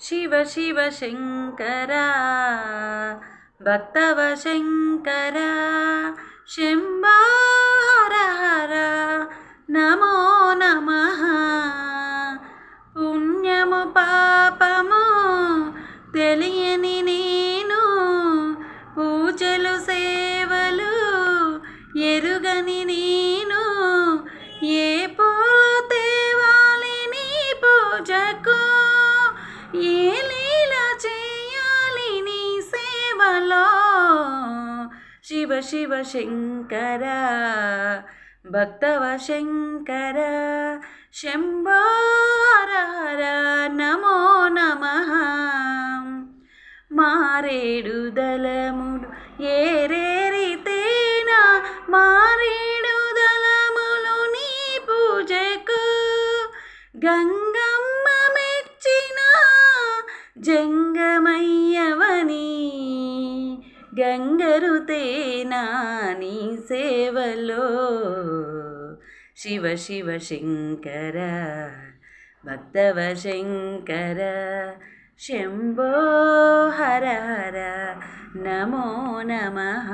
ಶಿವ ಶಿವ ಶಂಕರ ಭಕ್ತವ ಶಂಕರ ಶಂಭೋ ಹರ ಹರ ನಮೋ ನಮಃ. పుణ్యము పాపము తెలియని నేను, పూజలు సేవలు ఎరుగని నేను, ఏ పూలు తేవాలి నీ పూజకు, ఏ లీల చేయాలి నీ సేవలో. శివ శివ శంకర భక్తవ శంకర శంభో హర హర నమో నమః. మారేడు దళములు ఏరేరితేనా, మారేడు దళములు నీ పూజకు, గంగమ్మ మెచ్చిన జంగమయ్యవని, గంగరుతేనా నీ సేవలో. శివ శివ శంకర భక్తవ శంకర శంభో హర హర నమో నమః.